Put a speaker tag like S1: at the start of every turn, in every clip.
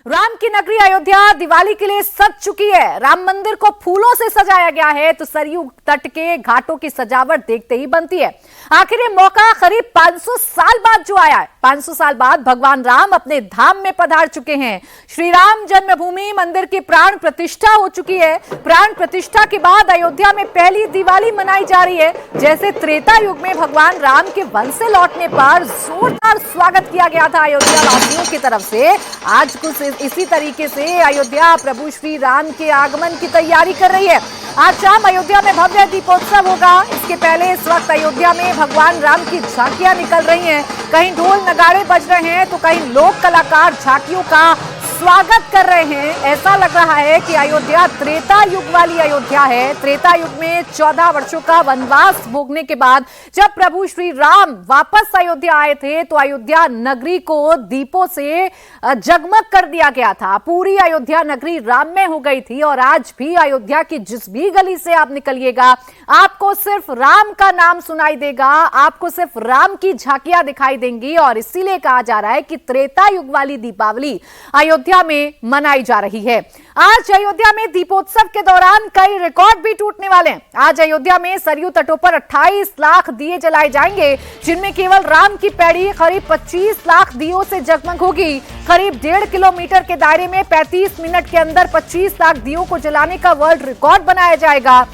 S1: राम की नगरी अयोध्या दिवाली के लिए सज चुकी है। राम मंदिर को फूलों से सजाया गया है तो सरयू तट के घाटों की सजावट देखते ही बनती है। आखिर ये मौका करीब 500 साल बाद जो आया है। 500 साल बाद भगवान राम अपने धाम में पधार चुके हैं। श्री राम जन्मभूमि मंदिर की प्राण प्रतिष्ठा हो चुकी है। प्राण प्रतिष्ठा के बाद अयोध्या में पहली दिवाली मनाई जा रही है। जैसे त्रेता युग में भगवान राम के वन से लौटने पर जोरदार स्वागत किया गया था अयोध्या वासियों की तरफ से, आज कुछ इसी तरीके से अयोध्या प्रभु श्री राम के आगमन की तैयारी कर रही है। आज शाम अयोध्या में भव्य दीपोत्सव होगा। इसके पहले इस वक्त अयोध्या में भगवान राम की झांकियां निकल रही हैं। कहीं ढोल नगाड़े बज रहे हैं तो कहीं लोक कलाकार झांकियों का स्वागत कर रहे हैं। ऐसा लग रहा है कि अयोध्या त्रेता युग वाली अयोध्या है। त्रेता युग में 14 वर्षों का वनवास भोगने के बाद जब प्रभु श्री राम वापस अयोध्या आए थे तो अयोध्या नगरी को दीपों से जगमग कर दिया गया था। पूरी अयोध्या नगरी राममय हो गई थी और आज भी अयोध्या की जिस भी गली से आप निकलिएगा आपको सिर्फ राम का नाम सुनाई देगा, आपको सिर्फ राम की झांकियां दिखाई देंगी। और इसीलिए कहा जा रहा है कि त्रेता युग वाली दीपावली अयोध्या में मनाई जा रही है। आज अयोध्या में दीपोत्सव के दौरान कई रिकॉर्ड भी टूटने वाले हैं। आज अयोध्या में सरयू तटों पर 28 लाख दिए जलाए जाएंगे, जिनमें केवल राम की पैड़ी करीब 25 लाख दियों से जगमग होगी। करीब 1.5 किलोमीटर के दायरे में 35 मिनट के अंदर 25 लाख दियों को जलाने का वर्ल्ड रिकॉर्ड बनाया जाएगा।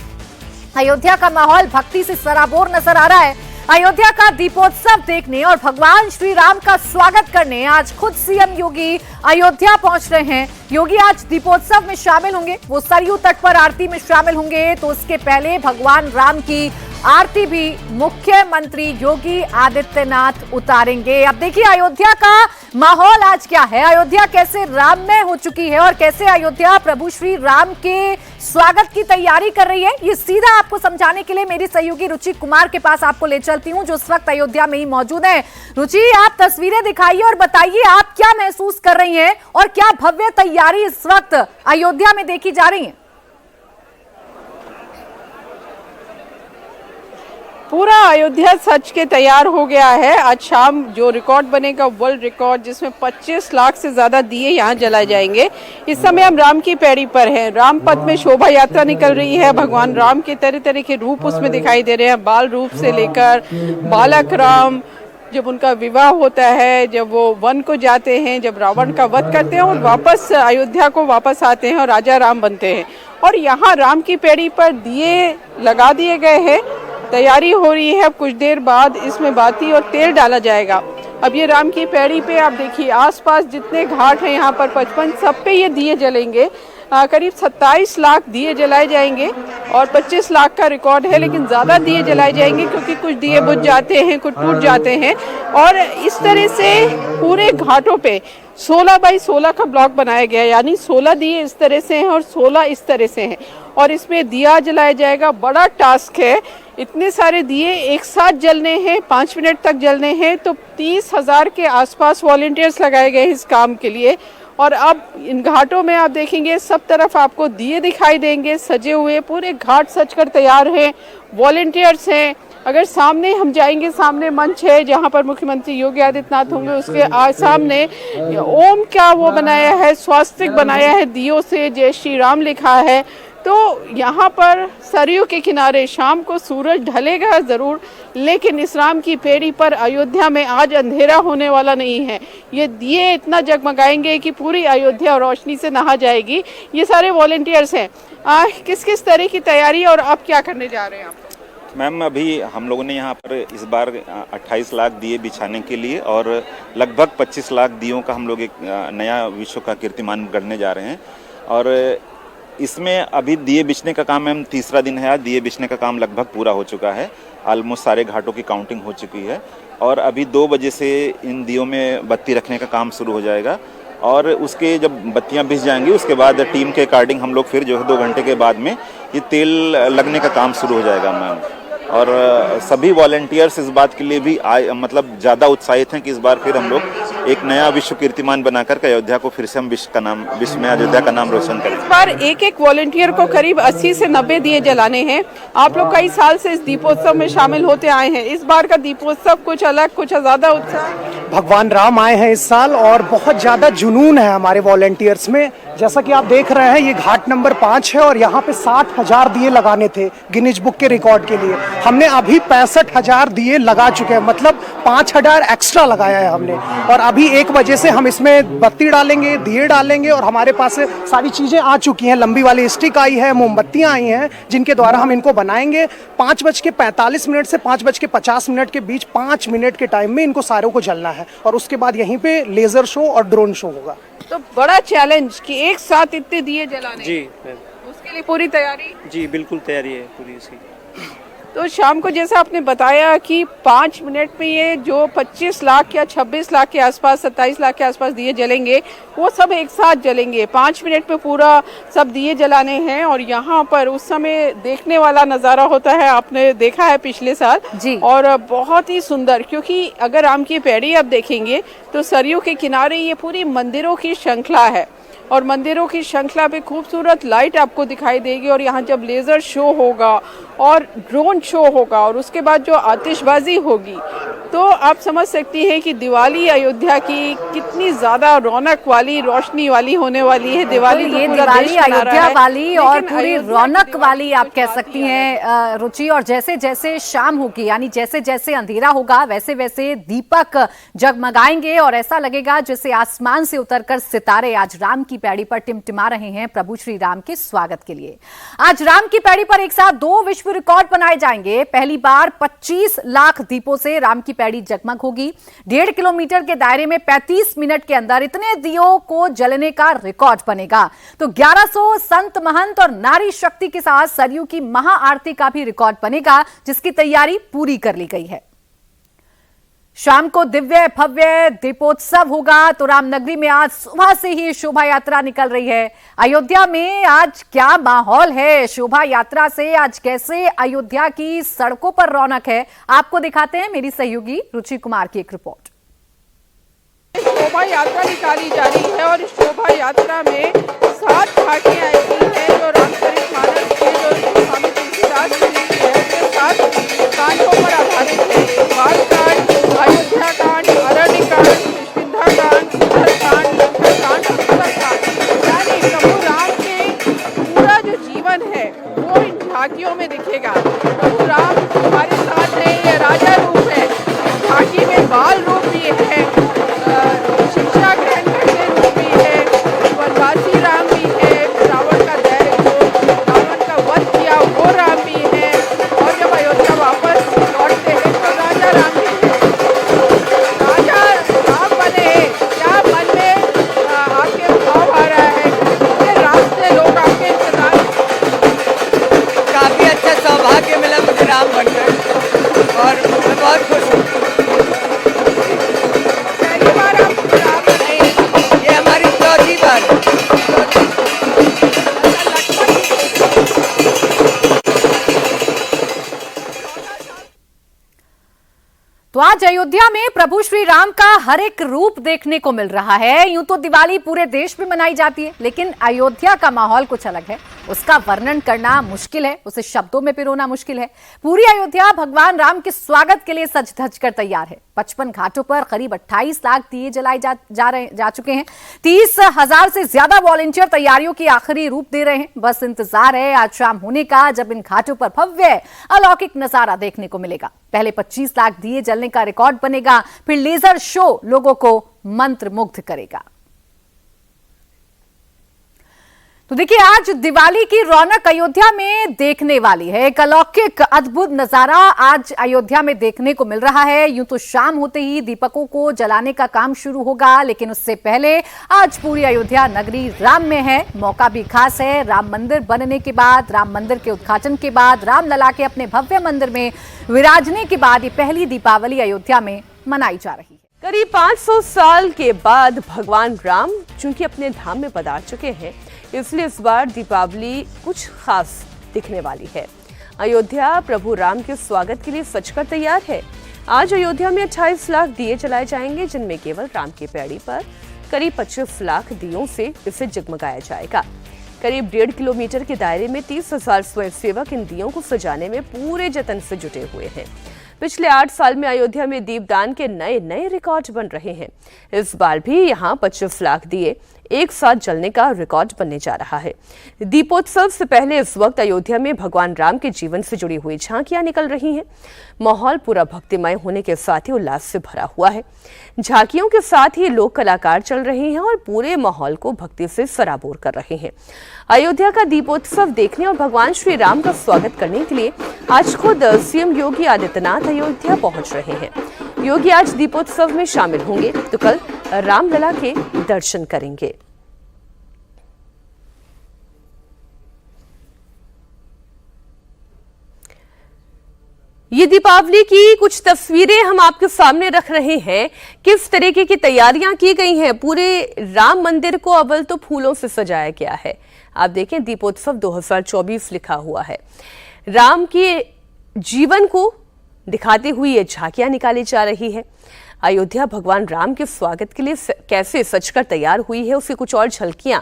S1: अयोध्या का माहौल भक्ति से सराबोर नजर आ रहा है। अयोध्या का दीपोत्सव देखने और भगवान श्री राम का स्वागत करने आज खुद सीएम योगी अयोध्या पहुंच रहे हैं। योगी आज दीपोत्सव में शामिल होंगे। वो सरयू तट पर आरती में शामिल होंगे तो उसके पहले भगवान राम की आरती भी मुख्यमंत्री योगी आदित्यनाथ उतारेंगे। अब देखिए अयोध्या का माहौल आज क्या है, अयोध्या कैसे राममय हो चुकी है और कैसे अयोध्या प्रभु श्री राम के स्वागत की तैयारी कर रही है। ये सीधा आपको समझाने के लिए मेरी सहयोगी रुचि कुमार के पास आपको ले चलती हूँ, जो इस वक्त अयोध्या में ही मौजूद है। रुचि, आप तस्वीरें दिखाइए और बताइए आप क्या महसूस कर रही हैं और क्या भव्य तैयारी इस वक्त अयोध्या में देखी जा रही है।
S2: पूरा अयोध्या सज के तैयार हो गया है। आज शाम जो रिकॉर्ड बनेगा वर्ल्ड रिकॉर्ड, जिसमें 25 लाख से ज्यादा दिए यहाँ जलाए जाएंगे। इस समय हम राम की पैड़ी पर हैं। राम पथ में शोभा यात्रा निकल रही है। भगवान राम के तरह तरह के रूप उसमें दिखाई दे रहे हैं। बाल रूप से लेकर बालक राम, जब उनका विवाह होता है, जब वो वन को जाते हैं, जब रावण का वध करते हैं और वापस अयोध्या को वापस आते हैं और राजा राम बनते हैं। और यहाँ राम की पैड़ी पर दिए लगा दिए गए हैं। तैयारी हो रही है। अब कुछ देर बाद इसमें बाती और तेल डाला जाएगा। अब ये राम की पैड़ी पे आप देखिए आसपास जितने घाट हैं यहाँ पर 55, सब पे ये दिए जलेंगे। करीब 27 लाख दिए जलाए जाएंगे और 25 लाख का रिकॉर्ड है, लेकिन ज़्यादा दिए जलाए जाएंगे क्योंकि कुछ दिए बुझ जाते हैं, कुछ टूट जाते हैं। और इस तरह से पूरे घाटों पे 16 बाई 16 का ब्लॉक बनाया गया है, यानी 16 दिए इस तरह से हैं और 16 इस तरह से हैं और इसमें दिया जलाया जाएगा। बड़ा टास्क है, इतने सारे दिए एक साथ जलने हैं, 5 मिनट तक जलने हैं। तो 30,000 के आसपास वॉलंटियर्स लगाए गए इस काम के लिए। और अब इन घाटों में आप देखेंगे सब तरफ आपको दिए दिखाई देंगे सजे हुए। पूरे घाट सज कर तैयार हैं, वॉलंटियर्स हैं। अगर सामने हम जाएंगे, सामने मंच है जहां पर मुख्यमंत्री योगी आदित्यनाथ होंगे, उसके सामने ओम का वो बनाया है, स्वास्तिक बनाया है दियों से, जय श्री राम लिखा है। तो यहाँ पर सरयू के किनारे शाम को सूरज ढलेगा ज़रूर, लेकिन इस राम की पैड़ी पर अयोध्या में आज अंधेरा होने वाला नहीं है। ये दिए इतना जगमगाएंगे कि पूरी अयोध्या रोशनी से नहा जाएगी। ये सारे वॉलंटियर्स हैं। किस किस तरह की तैयारी और आप क्या करने जा रहे हैं?
S3: मैम, अभी हम लोगों ने यहाँ पर इस बार 28 लाख दिए बिछाने के लिए और लगभग 25 लाख दियों का हम लोग एक नया विश्व का कीर्तिमान गढ़ने जा रहे हैं। और इसमें अभी दिए बिछने का काम, मैम तीसरा दिन है आज, दिए बिछने का काम लगभग पूरा हो चुका है। ऑलमोस्ट सारे घाटों की काउंटिंग हो चुकी है और अभी 2 बजे से इन दियों में बत्ती रखने का काम शुरू हो जाएगा। और उसके जब बत्तियां बिछ जाएंगी उसके बाद टीम के अकॉर्डिंग हम लोग फिर जो है 2 घंटे के बाद में ये तेल लगने का काम शुरू हो जाएगा मैम। और सभी वॉलंटियर्स इस बात के लिए भी मतलब ज़्यादा उत्साहित हैं कि इस बार फिर हम लोग एक नया विश्व कीर्तिमान बनाकर के अयोध्या को फिर से हम विश्व में अयोध्या का नाम रोशन करें।
S2: इस बार एक वॉलंटियर को करीब 80 से 90 दिए जलाने हैं। आप लोग कई साल से इस दीपोत्सव में शामिल होते आए हैं, इस बार का दीपोत्सव कुछ अलग, कुछ ज्यादा उत्साह?
S4: भगवान राम आए हैं इस साल और बहुत ज़्यादा जुनून है हमारे वॉलंटियर्स में। जैसा कि आप देख रहे हैं, ये घाट नंबर 5 है और यहाँ पे 60,000 दिए लगाने थे गिनीज बुक के रिकॉर्ड के लिए। हमने अभी 65,000 दिए लगा चुके हैं, मतलब 5,000 एक्स्ट्रा लगाया है हमने। और अभी 1 बजे से हम इसमें बत्ती डालेंगे, दिए डालेंगे और हमारे पास सारी चीज़ें आ चुकी हैं। लंबी वाली स्टिक आई है, मोमबत्तियाँ आई हैं, जिनके द्वारा हम इनको बनाएंगे। 5:45 से 5:50 के बीच 5 मिनट के टाइम में इनको सारों को जलना है और उसके बाद यहीं पे लेजर शो और ड्रोन शो होगा।
S2: तो बड़ा चैलेंज कि एक साथ इतने दिए जलाने।
S5: जी
S2: उसके लिए पूरी तैयारी?
S5: जी बिल्कुल तैयारी है पूरी इसकी।
S2: तो शाम को जैसा आपने बताया कि 5 मिनट में ये जो 25 लाख या 26 लाख के आसपास, 27 लाख के आसपास दिए जलेंगे, वो सब एक साथ जलेंगे। 5 मिनट में पूरा सब दिए जलाने हैं और यहाँ पर उस समय देखने वाला नज़ारा होता है, आपने देखा है पिछले साल
S1: जी।
S2: और बहुत ही सुंदर, क्योंकि अगर राम की पैड़ी आप देखेंगे तो सरयू के किनारे ये पूरी मंदिरों की श्रृंखला है और मंदिरों की श्रृंखला पे खूबसूरत लाइट आपको दिखाई देगी। और यहाँ जब लेज़र शो होगा और ड्रोन शो होगा और उसके बाद जो आतिशबाजी होगी, तो आप समझ सकती हैं कि दिवाली अयोध्या की कितनी ज़्यादा रौनक वाली, रोशनी वाली होने वाली है। दिवाली तो
S1: ये
S2: पूरा
S1: दिवाली
S2: देश मना रहा
S1: अयोध्या
S2: है,
S1: वाली और
S2: लेकिन
S1: पूरी
S2: अयोध्या की
S1: रौनक
S2: दिवाली
S1: वाली आप
S2: कुछ
S1: कह
S2: बात
S1: सकती
S2: ही
S1: हैं रुचि। और जैसे जैसे शाम होगी, यानी जैसे जैसे अंधेरा होगा, वैसे वैसे दीपक जगमगाएंगे और ऐसा लगेगा जैसे आसमान से उतरकर सितारे आज राम की पैड़ी पर टिमटिमा रहे हैं प्रभु श्री राम के स्वागत के लिए। आज राम की पैड़ी पर एक साथ 2 विश्व रिकॉर्ड बनाए जाएंगे। पहली बार 25 लाख दीपों से राम की पैड़ी जगमग होगी। 1.5 किलोमीटर के दायरे में 35 मिनट के अंदर इतने दियों को जलने का रिकॉर्ड बनेगा। तो 1100 संत महंत और नारी शक्ति के साथ सरयू की महाआरती का भी रिकॉर्ड बनेगा, जिसकी तैयारी पूरी कर ली गई है। शाम को दिव्य भव्य दीपोत्सव होगा। तो रामनगरी में आज सुबह से ही शोभा यात्रा निकल रही है। अयोध्या में आज क्या माहौल है, शोभा यात्रा से आज कैसे अयोध्या की सड़कों पर रौनक है, आपको दिखाते हैं मेरी सहयोगी रुचि कुमार की एक रिपोर्ट।
S2: शोभा यात्रा निकाली जा रही है और इस शोभा यात्रा में 7 झांकियां ऐसी हैं जो रामचरित मानस के जो स्वामी तुलसीदास जी ने लिखी है, उसके 7 कांडों पर आधारित है। बालकांड, अयोध्या कांड, अरण्य कांड, किष्किंधा कांड, सुंदरकांड, लंकाकांड और सुंदरकांड। यानी प्रभु राम के पूरा जो जीवन है वो इन झांकियों में दिखेगा। प्रभु राम हमारे साथ है, ये राजा रूप है, इस झांकी में बाल रूप भी है, शिक्षा ग्रहण करते रूप भी है, वनवासी राम भी है, रावण का रावण का वध किया वो राम भी है, और जब अयोध्या वापस लौटते हैं तो राजा राम भी है। राजा राम बने हैं, क्या मन में आपके भाव आ रहा है? कितने रास्ते लोग आपके इंतजार?
S6: काफी अच्छा सौभाग्य मिला मुझे राम बनकर और मैं बहुत खुश हूँ।
S2: पहली बार आप राम बने,
S6: ये हमारी 4थी बार है।
S1: तो आज अयोध्या में प्रभु श्री राम का हर एक रूप देखने को मिल रहा है। यूं तो दिवाली पूरे देश में मनाई जाती है, लेकिन अयोध्या का माहौल कुछ अलग है। उसका वर्णन करना मुश्किल है, उसे शब्दों में पिरोना मुश्किल है। पूरी अयोध्या भगवान राम के स्वागत के लिए सज धज कर तैयार है। 55 घाटों पर करीब 28 लाख दिए जलाए जा चुके हैं। 30,000 से ज्यादा वॉलंटियर तैयारियों की आखिरी रूप दे रहे हैं। बस इंतजार है आज शाम होने का, जब इन घाटों पर भव्य अलौकिक नजारा देखने को मिलेगा। पहले 25 लाख दिए जलने का रिकॉर्ड बनेगा, फिर लेजर शो लोगों को मंत्रमुग्ध करेगा। तो देखिए, आज दिवाली की रौनक अयोध्या में देखने वाली है। एक अलौकिक अद्भुत नजारा आज अयोध्या में देखने को मिल रहा है। यूं तो शाम होते ही दीपकों को जलाने का काम शुरू होगा, लेकिन उससे पहले आज पूरी अयोध्या नगरी राम में है। मौका भी खास है। राम मंदिर बनने के बाद, राम मंदिर के उद्घाटन के बाद, रामलला के अपने भव्य मंदिर में विराजने के बाद ये पहली दीपावली अयोध्या में मनाई जा रही है।
S7: करीब 500 साल के बाद भगवान राम चूंकि अपने धाम में पधार चुके हैं, इसलिए इस बार दीपावली कुछ खास दिखने वाली है। अयोध्या प्रभु राम के स्वागत के लिए सजकर तैयार है। आज अयोध्या में 28 लाख दिए जलाए जाएंगे, जिनमें केवल राम की पैड़ी पर करीब 25 लाख दियों से इसे जगमगाया जाएगा। करीब 1.5 किलोमीटर के दायरे में 30,000 स्वयंसेवक इन दियों को सजाने में पूरे जतन से जुटे हुए हैं। पिछले 8 साल में अयोध्या में दीपदान के नए नए रिकॉर्ड बन रहे हैं। इस बार भी यहां 25 लाख दिए एक साथ जलने का रिकॉर्ड बनने जा रहा है। दीपोत्सव से पहले इस वक्त अयोध्या में भगवान राम के जीवन से जुड़ी हुई झांकियां निकल रही हैं। माहौल पूरा भक्तिमय होने के साथ ही उल्लास से भरा हुआ है। झांकियों के साथ ही लोक कलाकार चल रहे हैं और पूरे माहौल को भक्ति से सराबोर कर रहे हैं। अयोध्या का दीपोत्सव देखने और भगवान श्री राम का स्वागत करने के लिए आज खुद सीएम योगी आदित्यनाथ अयोध्या पहुंच रहे हैं। योगी आज दीपोत्सव में शामिल होंगे तो कल रामलला के दर्शन करेंगे। ये दीपावली की कुछ तस्वीरें हम आपके सामने रख रहे हैं। किस तरीके की तैयारियां की गई हैं। पूरे राम मंदिर को अव्वल तो फूलों से सजाया गया है। आप देखें, दीपोत्सव 2024 लिखा हुआ है। राम के जीवन को दिखाते हुए ये झांकियां निकाली जा रही है। अयोध्या भगवान राम के स्वागत के लिए कैसे सजकर तैयार हुई है, उसकी कुछ और झलकियां।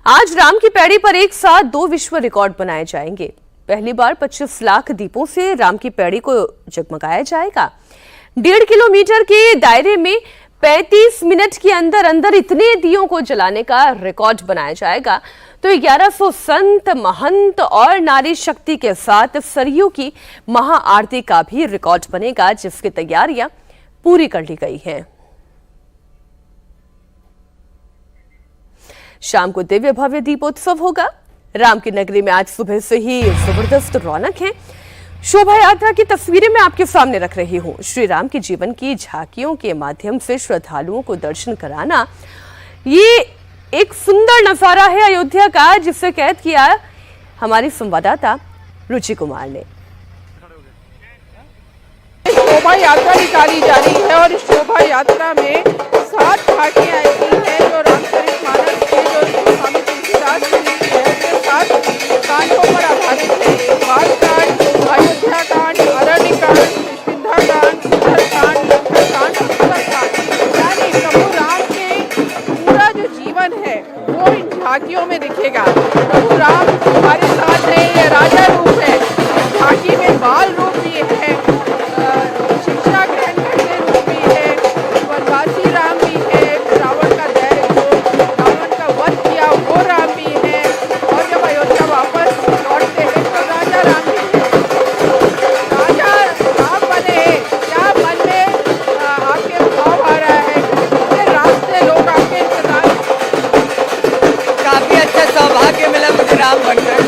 S7: आज राम की पैड़ी पर एक साथ 2 विश्व रिकॉर्ड बनाए जाएंगे। पहली बार 25 लाख दीपों से राम की पैड़ी को जगमगाया जाएगा। 1.5 किलोमीटर के दायरे में 35 मिनट के अंदर अंदर इतने दियों को जलाने का रिकॉर्ड बनाया जाएगा। तो 1100 संत, महंत और नारी शक्ति के साथ सरयू की महाआरती का भी रिकॉर्ड बनेगा, जिसकी तैयारियां पूरी कर ली गई हैं। शाम को दिव्य भव्य दीपोत्सव होगा। राम की नगरी में आज सुबह से ही जबरदस्त रौनक है। शोभा यात्रा की तस्वीरें मैं आपके सामने रख रही हूं। श्री राम के जीवन की झांकियों के माध्यम से श्रद्धालुओं को दर्शन कराना, ये एक सुंदर नजारा है अयोध्या का, जिसे कैद किया हमारी संवाददाता रुचि कुमार ने।
S2: शोभा यात्रा निकाली जा रही है और इस शोभा यात्रा में 7 झांकियां ऐसी हैं जो रामचरित मानस के जो स्वामी तुलसीदास जी है उसके 7 कांडों पर आधारित है। बालकांड, अयोध्या कांड, अरण्य कांड, किष्किंधा कांड, सुंदरकांड, लंकाकांड, उत्तरकांड। यानी प्रभु राम के पूरा जो जीवन है वो इन झांकियों में दिखेगा। प्रभु राम हमारे साथ है, ये राजा रूप है। झांकी में बाल रूप भी है, शिक्षा ग्रहण करते रूप भी है, वनवासी राम भी है, रावण का रावण का वध किया वो राम भी है, और जब अयोध्या वापस लौटते हैं तो राजा राम भी है। राजा राम बने हैं, क्या मन में आपके भाव आ रहा है? कितने रास्ते लोग आपके इंतजार।
S6: काफ़ी अच्छा सौभाग्य मिला मुझे राम बनकर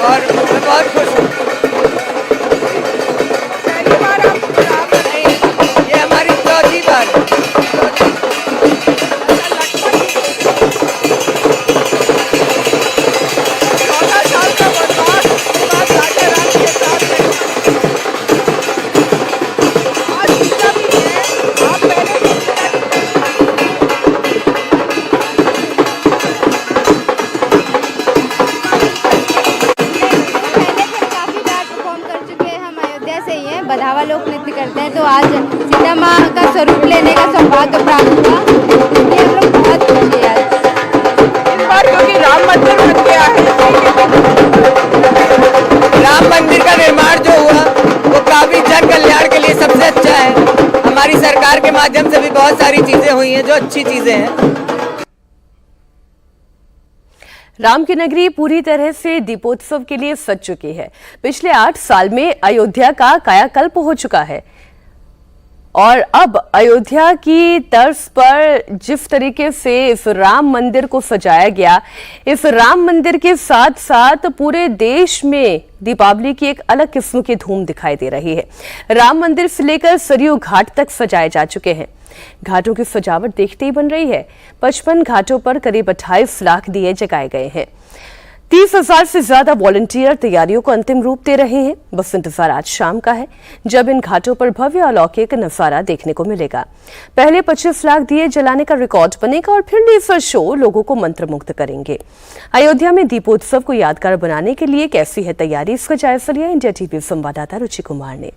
S6: और मैं बहुत खुश हूँ।
S2: पहली बार आप राम बने,
S6: ये हमारी 4थी बार है।
S2: 14 साल का वनवास के बाद राजा राम के साथ हैं। आज जितना भी है, आप पहले भी
S8: काफी बार परफॉर्म कर चुके हैं। हम अयोध्या से ही हैं, बधावा लोक नृत्य करते हैं, तो आज सीता माँ का स्वरूप लेने का सौभाग्य प्राप्त हुआ, इसलिए हम लोग बहुत खुश हैं आज।
S2: इस बार क्योंकि राम मंदिर बन गया है,
S6: राम मंदिर का निर्माण जो हुआ वो काफ़ी जन कल्याण के लिए सबसे अच्छा है। हमारी सरकार के माध्यम से भी बहुत सारी चीज़ें हुई हैं जो अच्छी चीज़ें हैं।
S7: राम की नगरी पूरी तरह से दीपोत्सव के लिए सज चुकी है। पिछले 8 साल में अयोध्या का कायाकल्प हो चुका है और अब अयोध्या की तर्ज पर जिस तरीके से इस राम मंदिर को सजाया गया, इस राम मंदिर के साथ साथ पूरे देश में दीपावली की एक अलग किस्म की धूम दिखाई दे रही है। राम मंदिर से लेकर सरयू घाट तक सजाए जा चुके हैं। घाटों की सजावट देखते ही बन रही है। 55 घाटों पर करीब 28 लाख दिए जगाए गए हैं। 30,000 से ज्यादा वॉलंटियर तैयारियों को अंतिम रूप दे रहे हैं। बस इंतजार आज शाम का है, जब इन घाटों पर भव्य अलौकिक नजारा देखने को मिलेगा। पहले 25 लाख दिए जलाने का रिकॉर्ड बनेगा और फिर लेजर शो लोगों को मंत्रमुग्ध करेंगे। अयोध्या में दीपोत्सव को यादगार बनाने के लिए कैसी है तैयारी, इसका जायजा लिया इंडिया टीवी संवाददाता रुचि कुमार ने।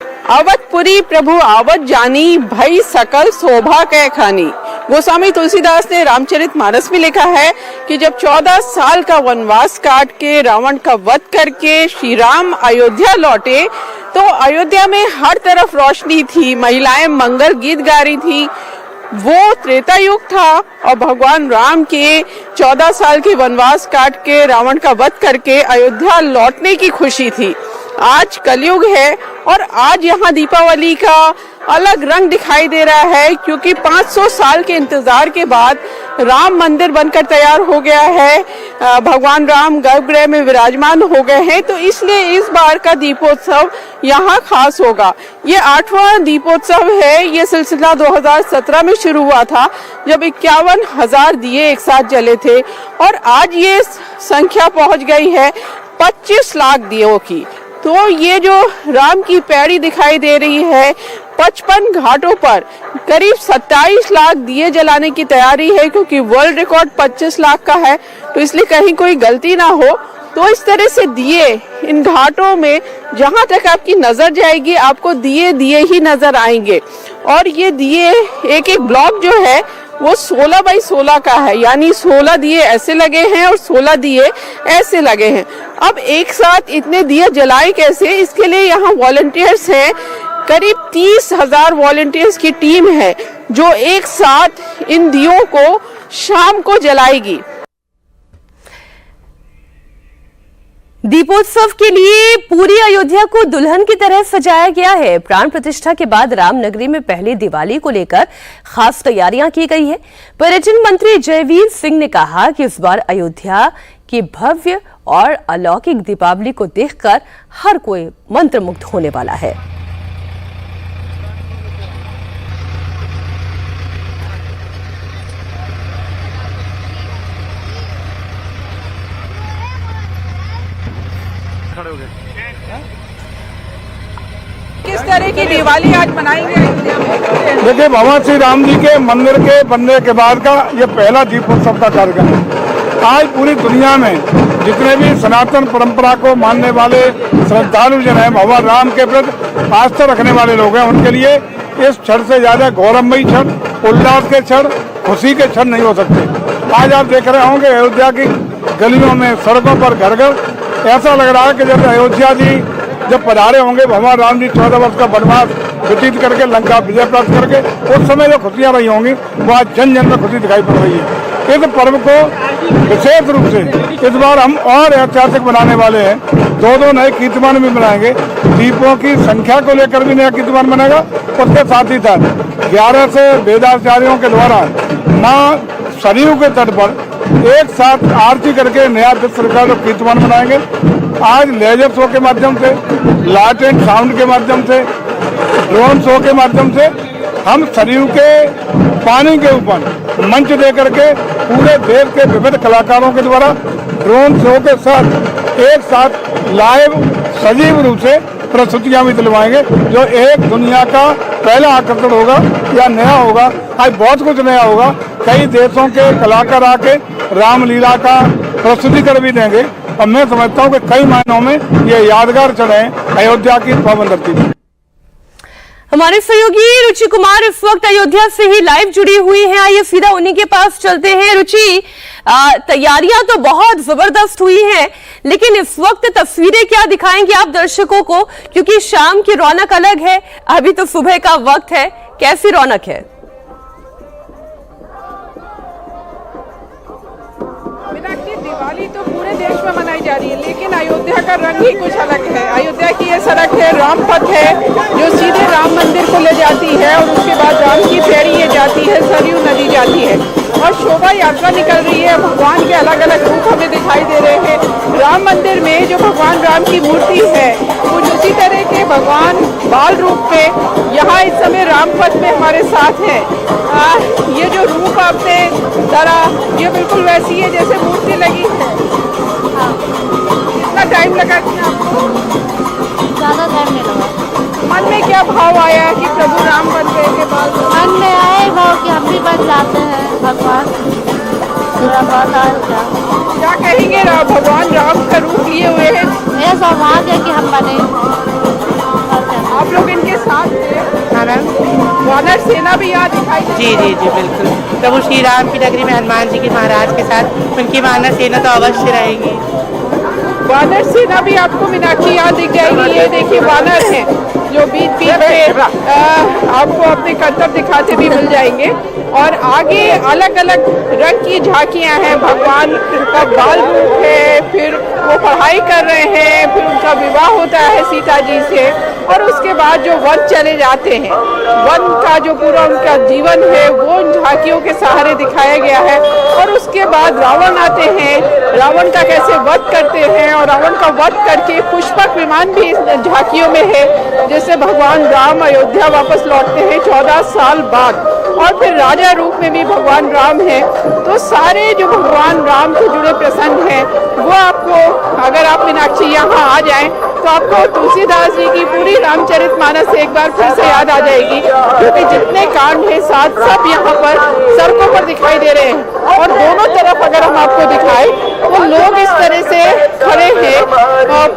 S2: अवधपुरी प्रभु आवत जानी, भई सकल शोभा कै खानी। गोस्वामी तुलसीदास ने रामचरितमानस में लिखा है कि जब 14 साल का वनवास काट के रावण का वध करके श्री राम अयोध्या लौटे तो अयोध्या में हर तरफ रोशनी थी, महिलाएं मंगल गीत गा रही थी। वो त्रेता युग था और भगवान राम के 14 साल के वनवास काट के रावण का वध करके अयोध्या लौटने की खुशी थी। आज कलयुग है और आज यहाँ दीपावली का अलग रंग दिखाई दे रहा है, क्योंकि 500 साल के इंतजार के बाद राम मंदिर बनकर तैयार हो गया है। भगवान राम गर्भगृह में विराजमान हो गए हैं, तो इसलिए इस बार का दीपोत्सव यहाँ खास होगा। ये 8वां दीपोत्सव है। ये सिलसिला 2017 में शुरू हुआ था, जब 51,000 दिए एक साथ जले थे और आज ये संख्या पहुंच गई है 25 लाख दियों की। तो ये जो राम की पैड़ी दिखाई दे रही है, 55 घाटों पर करीब 27 लाख दिए जलाने की तैयारी है, क्योंकि वर्ल्ड रिकॉर्ड 25 लाख का है, तो इसलिए कहीं कोई गलती ना हो। तो इस तरह से दिए इन घाटों में जहां तक आपकी नजर जाएगी आपको दिए दिए ही नजर आएंगे। और ये दिए एक एक ब्लॉक जो है वो 16 बाई 16 का है, यानी 16 दिए ऐसे लगे हैं और 16 दिए ऐसे लगे हैं। अब एक साथ इतने दिए जलाए कैसे, इसके लिए यहाँ वॉलंटियर्स हैं। करीब 30,000 वॉलंटियर्स की टीम है जो एक साथ इन दियों को शाम को जलाएगी।
S7: दीपोत्सव के लिए पूरी अयोध्या को दुल्हन की तरह सजाया गया है। प्राण प्रतिष्ठा के बाद रामनगरी में पहली दिवाली को लेकर खास तैयारियां की गई है। पर्यटन मंत्री जयवीर सिंह ने कहा कि इस बार अयोध्या की भव्य और अलौकिक दीपावली को देखकर हर कोई मंत्रमुग्ध होने वाला है।
S2: किस तरह की दिवाली आज मनाएंगे अयोध्या में?
S9: देखिए, भगवान श्री राम जी के मंदिर के बनने के बाद का ये पहला दीपोत्सव का कार्यक्रम है। आज पूरी दुनिया में जितने भी सनातन परंपरा को मानने वाले श्रद्धालु जन हैं, भगवान राम के प्रति आस्था रखने वाले लोग हैं, उनके लिए इस क्षण से ज्यादा गौरवमयी क्षण, उल्लास के क्षण, खुशी के क्षण नहीं हो सकते। आज आप देख रहे होंगे अयोध्या की गलियों में, सड़कों पर, घर घर ऐसा लग रहा है कि जैसे अयोध्या जी जब पधारे होंगे, भगवान राम जी 14 वर्ष का वनवास व्यतीत करके लंका विजय प्राप्त करके, उस समय जो खुशियां रही होंगी वो आज जन जन में खुशी दिखाई पड़ रही है। इस पर्व को विशेष रूप से इस बार हम और ऐतिहासिक बनाने वाले हैं। 2 नए कीर्तिमान भी बनाएंगे। दीपों की संख्या को लेकर भी नया कीर्तिमान बनेगा। उसके साथ ही साथ 11 से वेदाचार्यों के द्वारा माँ सरयू के तट पर एक साथ आरती करके नया विश्व रिकॉर्ड कीर्तिमान बनाएंगे। आज लेजर शो के माध्यम से, लाइट एंड साउंड के माध्यम से, ड्रोन शो के माध्यम से हम सरयू के पानी के ऊपर मंच दे करके पूरे देश के विविध कलाकारों के द्वारा ड्रोन शो के साथ एक साथ लाइव सजीव रूप से प्रस्तुतियां भी दिलवाएंगे, जो एक दुनिया का पहला आकर्षण होगा या नया होगा। आज बहुत कुछ नया होगा। कई देशों के कलाकार आके रामलीला का प्रस्तुतिकरण भी देंगे और मैं समझता हूँ कि कई मायनों में ये यादगार क्षण है अयोध्या की पावन धरती पर।
S7: हमारे सहयोगी रुचि कुमार इस वक्त अयोध्या से ही लाइव जुड़ी हुई हैं। आइए सीधा उन्हीं के पास चलते हैं। रुचि, तैयारियां तो बहुत जबरदस्त हुई हैं, लेकिन इस वक्त तस्वीरें क्या दिखाएंगे आप दर्शकों को, क्योंकि शाम की रौनक अलग है, अभी तो सुबह का वक्त है। कैसी रौनक है?
S2: दिवाली तो पूरे देश में मनाई जा रही है, लेकिन अयोध्या का रंग ही कुछ अलग है। अयोध्या की ये सड़क है, रामपथ है, जो सीधे राम मंदिर को ले जाती है और उसके बाद राम की पैड़ी ये जाती है, सरयू नदी जाती है और शोभा यात्रा निकल रही है। भगवान के अलग अलग रूप हमें दिखाई दे रहे हैं। राम मंदिर में जो भगवान राम की मूर्ति है, कुछ उसी तरह के भगवान बाल रूप पे यहाँ इस समय रामपथ में हमारे साथ है। ये जो रूप आपने जरा, ये बिल्कुल वैसी है जैसे मूर्ति लगी है। कितना टाइम लगा आपको?
S8: ज़्यादा टाइम नहीं लगा।
S2: मन में क्या भाव आया कि प्रभु राम बन गए के बाद?
S8: मन में आए भाव कि हम भी बन जाते हैं भगवान, पूरा बात आ गया।
S2: क्या कहेंगे, भगवान राम का रूप लिए हुए हैं?
S8: मेरा सौभाग्य है कि हम बने।
S2: आप लोग इनके साथ थे।
S10: हाँ मैम।
S2: वानर सेना भी यहाँ दिखाई दे
S10: जी जी जी बिल्कुल। प्रभु श्री राम की नगरी में हनुमान जी के महाराज के साथ उनकी वानर सेना तो अवश्य रहेगी।
S2: वानर सेना भी आपको मीनाक्षी यहाँ दिख जाएगी। ये देखिए वानर हैं जो बीच बीच में आपको अपने करतब दिखाते भी मिल जाएंगे। और आगे अलग अलग रंग की झांकियां हैं। भगवान का बाल रूप है, फिर वो पढ़ाई कर रहे हैं, फिर उनका विवाह होता है सीता जी से, और उसके बाद जो वन चले जाते हैं, वन का जो पूरा उनका जीवन है वो उन झांकियों के सहारे दिखाया गया है। और उसके बाद रावण आते हैं, रावण का कैसे वध करते हैं, और रावण का वध करके पुष्पक विमान भी इस झांकियों में है, जैसे भगवान राम अयोध्या वापस लौटते हैं 14 साल बाद। और फिर राजा रूप में भी भगवान राम हैं। तो सारे जो भगवान राम से जुड़े प्रसंग हैं वो आपको, अगर आप मीनाक्षी यहाँ आ जाएं तो आपको तुलसीदास जी की पूरी रामचरितमानस एक बार फिर से याद आ जाएगी, क्योंकि जितने कांड हैं साथ सब यहाँ पर सड़कों पर दिखाई दे रहे हैं। और दोनों तरफ अगर हम आपको दिखाएं तो लोग इस तरह से खड़े हैं,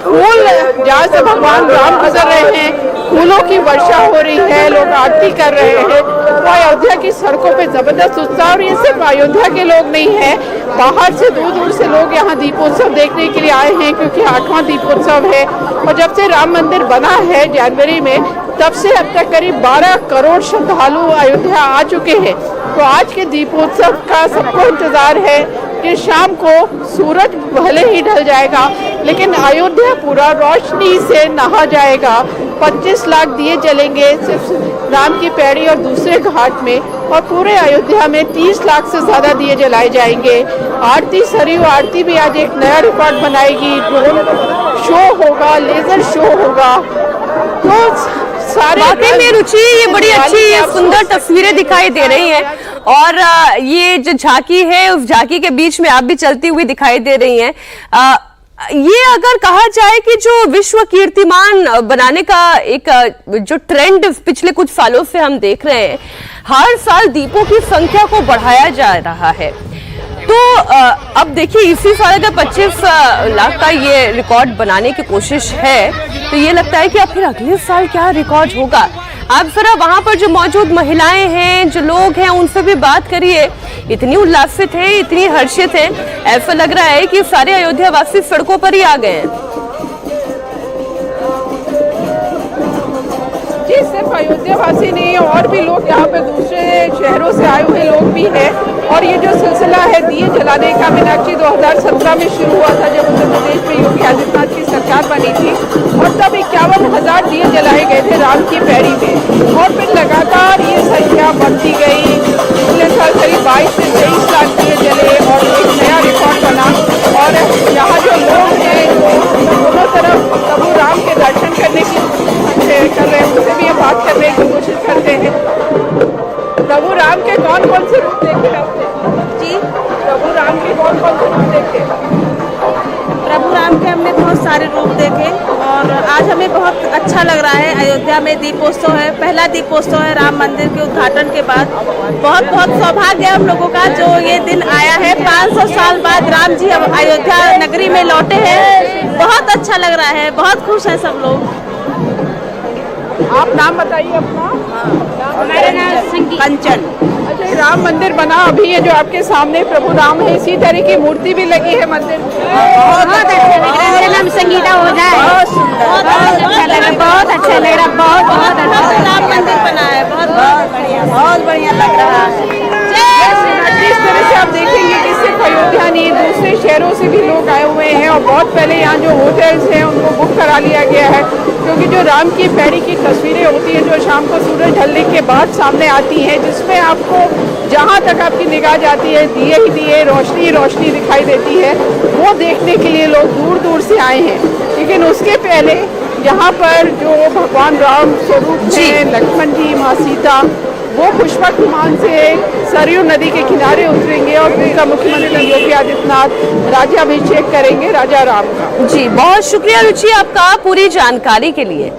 S2: फूल जहाँ से भगवान राम गुजर रहे हैं, फूलों की वर्षा हो रही है, लोग आरती कर रहे हैं। तो अयोध्या की सड़कों पे जबरदस्त उत्साह। और ये सिर्फ अयोध्या के लोग नहीं है, बाहर से दूर दूर से लोग यहाँ दीपोत्सव देखने के लिए आए हैं, क्योंकि 8वां दीपोत्सव है। और जब से राम मंदिर बना है जनवरी में, तब से अब तक करीब 12 करोड़ श्रद्धालु अयोध्या आ चुके हैं। तो आज के दीपोत्सव का सबको इंतजार है कि शाम को सूरज भले ही ढल जाएगा, लेकिन अयोध्या पूरा रोशनी से नहा जाएगा। 25 लाख दिए जलेंगे सिर्फ राम की पैड़ी और दूसरे घाट में, और पूरे अयोध्या में 30 लाख से ज़्यादा दिए जलाए जाएंगे। आरती, सरयू आरती भी आज एक नया रिकॉर्ड बनाएगी। ड्रोन शो होगा, लेजर शो होगा। तो सारे
S7: वाकई में रुचि, ये बड़ी अच्छी सुंदर तस्वीरें दिखाई दे रही हैं। और ये जो झांकी है, उस झांकी के बीच में आप भी चलती हुई दिखाई दे रही हैं। ये अगर कहा जाए कि जो विश्व कीर्तिमान बनाने का एक जो ट्रेंड पिछले कुछ सालों से हम देख रहे हैं, हर साल दीपों की संख्या को बढ़ाया जा रहा है। तो अब देखिए इसी साल अगर 25 लाख का ये रिकॉर्ड बनाने की कोशिश है, तो ये लगता है कि अब फिर अगले साल क्या रिकॉर्ड होगा। आप जरा वहां पर जो मौजूद महिलाएं हैं, जो लोग हैं, उनसे भी बात करिए। इतनी उल्लासित है, इतनी हर्षित है, ऐसा लग रहा है कि सारे अयोध्या वासी सड़कों पर ही आ गए हैं।
S2: जी, सिर्फ अयोध्या वासी नहीं, और भी लोग यहाँ पे दूसरे शहरों से आए हुए लोग भी हैं। और ये जो सिलसिला है दिए जलाने का, मीनाक्षी 2017 में शुरू हुआ था, जब उत्तर प्रदेश में योगी आदित्यनाथ की सरकार बनी थी, और तब 51,000 दिए जलाए गए थे राम की पैड़ी में। और फिर लगातार ये संख्या बढ़ती गई। पिछले साल करीब 22 से 23 लाख दिए जले और एक नया रिकॉर्ड बना। और यहाँ जो लोग हैं दोनों तरफ प्रभु राम के दर्शन करने की कर रहे हैं, उनसे भी ये बात करने की कोशिश करते हैं। प्रभु राम के कौन कौन से रूप देखे आपने?
S11: जी,
S2: प्रभु राम के कौन कौन से रूप देखे?
S11: प्रभु राम के हमने बहुत सारे रूप देखे, और आज हमें बहुत अच्छा लग रहा है। अयोध्या में दीपोत्सव है, पहला दीपोत्सव है राम मंदिर के उद्घाटन के बाद। बहुत बहुत सौभाग्य है हम लोगों का जो ये दिन आया है। 500 साल बाद राम जी अयोध्या नगरी में लौटे हैं। बहुत अच्छा लग रहा है, बहुत खुश है सब लोग।
S2: आप नाम बताइए अपना।
S11: हमारा नाम कंचन।
S2: अच्छा, ये राम मंदिर बना अभी, ये जो आपके सामने प्रभु राम है, इसी तरह की मूर्ति भी लगी है मंदिर में।
S11: बहुत अच्छा लग रहा है। मेरा नाम संगीता हो जाए। बहुत सुंदर, बहुत अच्छा लग रहा है, बहुत अच्छा लग रहा है, बहुत अच्छा राम मंदिर बना है। बहुत बढ़िया लग रहा है।
S2: जिस तरह से आप देखेंगे कि सिर्फ अयोध्या नहीं, दूसरे शहरों से भी लोग आए हुए हैं। और बहुत पहले यहाँ जो होटल्स हैं उनको बुक करा लिया गया है, क्योंकि जो राम की पैड़ी की तस्वीरें होती हैं जो शाम को सूरज ढलने के बाद सामने आती हैं, जिसमें आपको जहाँ तक आपकी निगाह जाती है दिए ही दिए, रोशनी रोशनी दिखाई देती है, वो देखने के लिए लोग दूर दूर से आए हैं। लेकिन उसके पहले यहाँ पर जो भगवान राम स्वरूप हैं, लक्ष्मण जी, माँ सीता, वो पुष्पक विमान से सरयू नदी के किनारे उतरेंगे और उनका मुख्यमंत्री योगी आदित्यनाथ राज्याभिषेक करेंगे राजा राम का।
S7: जी, बहुत शुक्रिया रुचि आपका पूरी जानकारी के लिए।